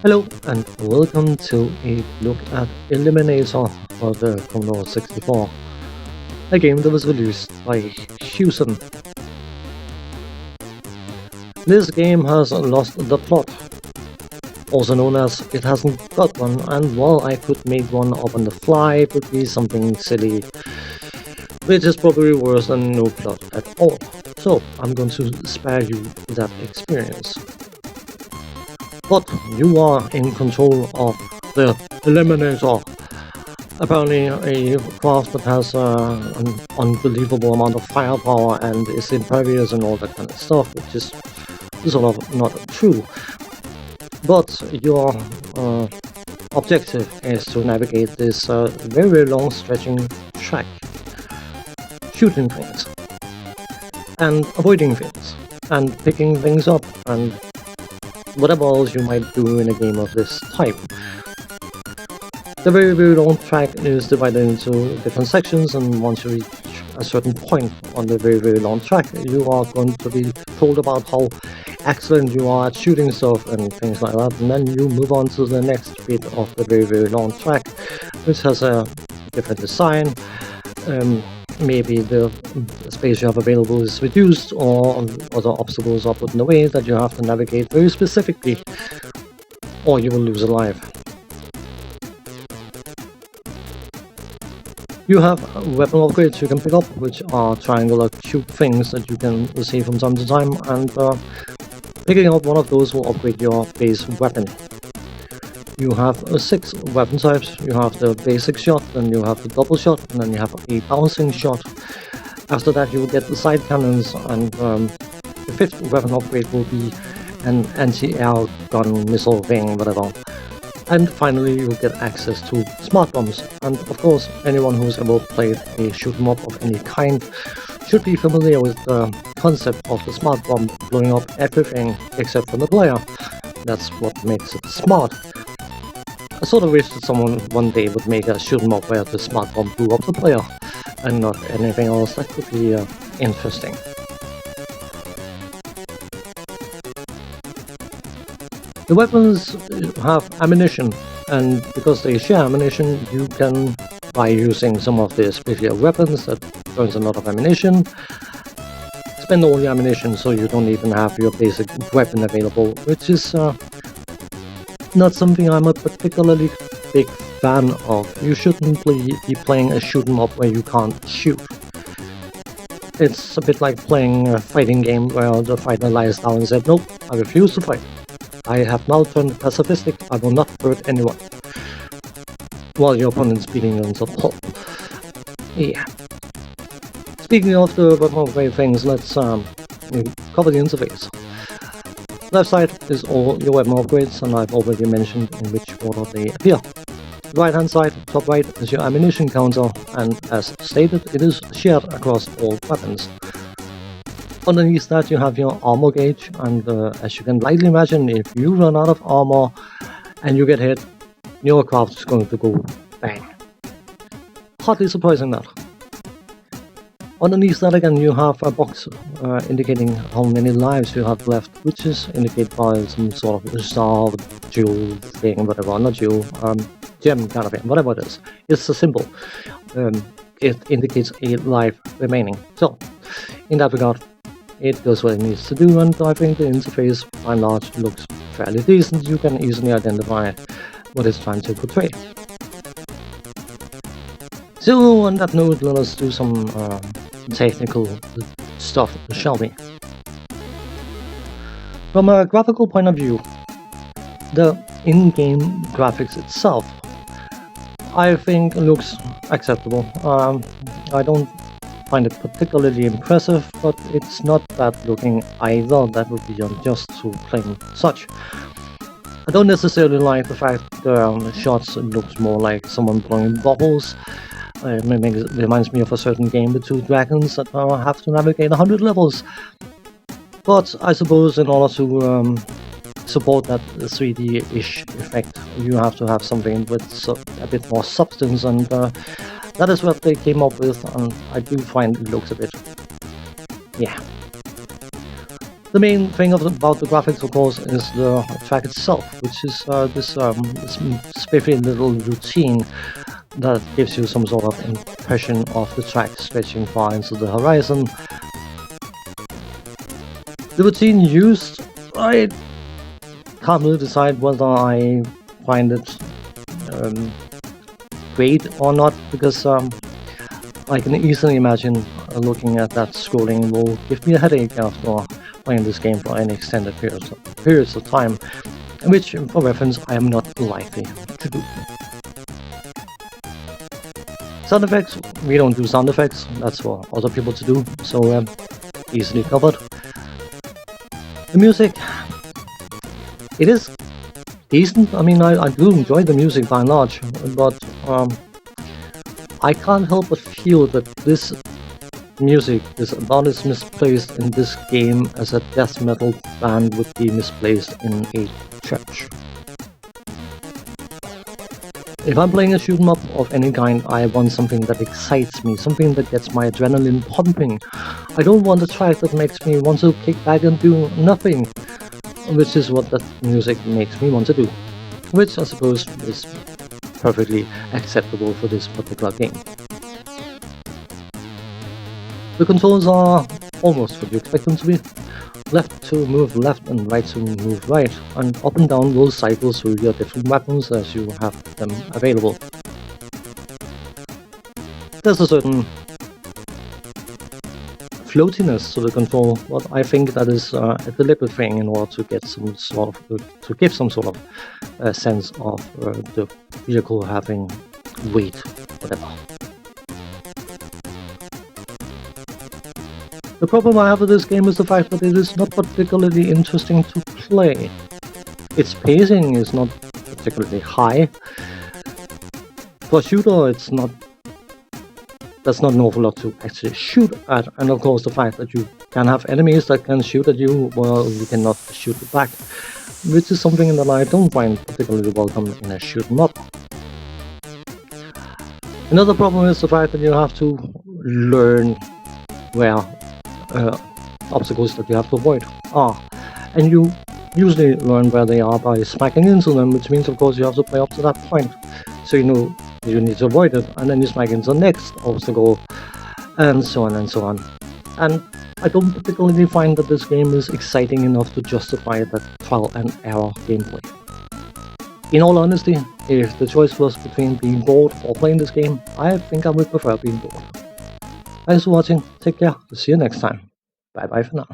Hello and welcome to a look at Eliminator for the Commodore 64, a game that was released by Hewson. This game has lost the plot, also known as it hasn't got one, and while I could make one up on the fly, it would be something silly, which is probably worse than no plot at all. So I'm going to spare you that experience. But you are in control of the Eliminator. Apparently a craft that has an unbelievable amount of firepower and is impervious and all that kind of stuff, which is sort of not true. But your objective is to navigate this very long stretching track, shooting things, and avoiding things, and picking things up, and whatever else you might do in a game of this type. The very long track is divided into different sections, and once you reach a certain point on the very long track, you are going to be told about how excellent you are at shooting stuff and things like that, and then you move on to the next bit of the very long track, which has a different design. Maybe the space you have available is reduced, or other obstacles are put in the way that you have to navigate very specifically, or you will lose a life. You have weapon upgrades you can pick up, which are triangular cube things that you can receive from time to time, and picking up one of those will upgrade your base weapon. You have 6 weapon types. You have the basic shot, then you have the double shot, and then you have a bouncing shot. After that you will get the side cannons, and the 5th weapon upgrade will be an anti-air gun missile thing, whatever. And finally you will get access to smart bombs, and of course anyone who's ever played a shoot 'em up of any kind should be familiar with the concept of the smart bomb blowing up everything except for the player. That's what makes it smart. I sort of wish that someone one day would make a shoot 'em up where the smart bomb blew up the player and not anything else. That could be interesting. The weapons have ammunition, and because they share ammunition, you can, by using some of the special weapons that burns a lot of ammunition, spend all your ammunition so you don't even have your basic weapon available, which is not something I'm a particularly big fan of. You shouldn't be playing a shoot 'em up where you can't shoot. It's a bit like playing a fighting game where the fighter lies down and said, "Nope, I refuse to fight. I have now turned pacifistic, I will not hurt anyone," while your opponent's beating you into pulp. Yeah. Speaking of the weapon upgrade things, let's cover the interface. Left side is all your weapon upgrades, and I've already mentioned in which order they appear. Right hand side, top right, is your ammunition counter, and as stated, it is shared across all weapons. Underneath that you have your armor gauge, and as you can likely imagine, if you run out of armor and you get hit, your craft is going to go bang. Hardly surprising that. Underneath that again you have a box indicating how many lives you have left, which is indicated by some sort of star, jewel thing, whatever, not jewel, gem kind of thing, whatever it is. It's a symbol. It indicates a life remaining. So, in that regard, it does what it needs to do, and I think the interface by and large looks fairly decent. You can easily identify what it's trying to portray. So on that note, let us do some technical stuff, shall we? From a graphical point of view, the in-game graphics itself, I think looks acceptable. I don't find it particularly impressive, but it's not bad looking either. That would be unjust to claim such. I don't necessarily like the fact the shots looks more like someone blowing bubbles. It reminds me of a certain game with 2 dragons that have to navigate 100 levels. But I suppose in order to support that 3D-ish effect, you have to have something with a bit more substance, and that is what they came up with, and I do find it looks a bit, yeah. The main thing about the graphics, of course, is the track itself, which is this spiffy little routine that gives you some sort of impression of the track stretching far into the horizon. The routine used, I can't really decide whether I find it great or not, because I can easily imagine looking at that scrolling will give me a headache after playing this game for any extended periods of time, which, for reference, I am not likely to do. Sound effects, we don't do sound effects, that's for other people to do, so easily covered. The music, it is decent. I mean, I do enjoy the music by and large, but I can't help but feel that this music is about as misplaced in this game as a death metal band would be misplaced in a church. If I'm playing a shoot 'em up of any kind, I want something that excites me, something that gets my adrenaline pumping. I don't want a track that makes me want to kick back and do nothing, which is what that music makes me want to do, which I suppose is perfectly acceptable for this particular game. The controls are almost what you expect them to be. Left to move left and right to move right, and up and down will cycle through your different weapons as you have them available. There's a certain floatiness to the control, but I think that is a deliberate thing in order to get some sort of to give some sort of sense of the vehicle having weight, whatever. The problem I have with this game is the fact that it is not particularly interesting to play. Its pacing is not particularly high. For a shooter, there's not an awful lot to actually shoot at, and of course the fact that you can have enemies that can shoot at you while you cannot shoot back, which is something that I don't find particularly welcome in a shoot 'em up. Another problem is the fact that you have to learn where obstacles that you have to avoid are, and you usually learn where they are by smacking into them, which means of course you have to play up to that point, so you know you need to avoid it, and then you smack into the next obstacle, and so on and so on. And I don't particularly find that this game is exciting enough to justify that trial and error gameplay. In all honesty, if the choice was between being bored or playing this game, I think I would prefer being bored. Thanks for watching, take care, see you next time. Bye bye for now.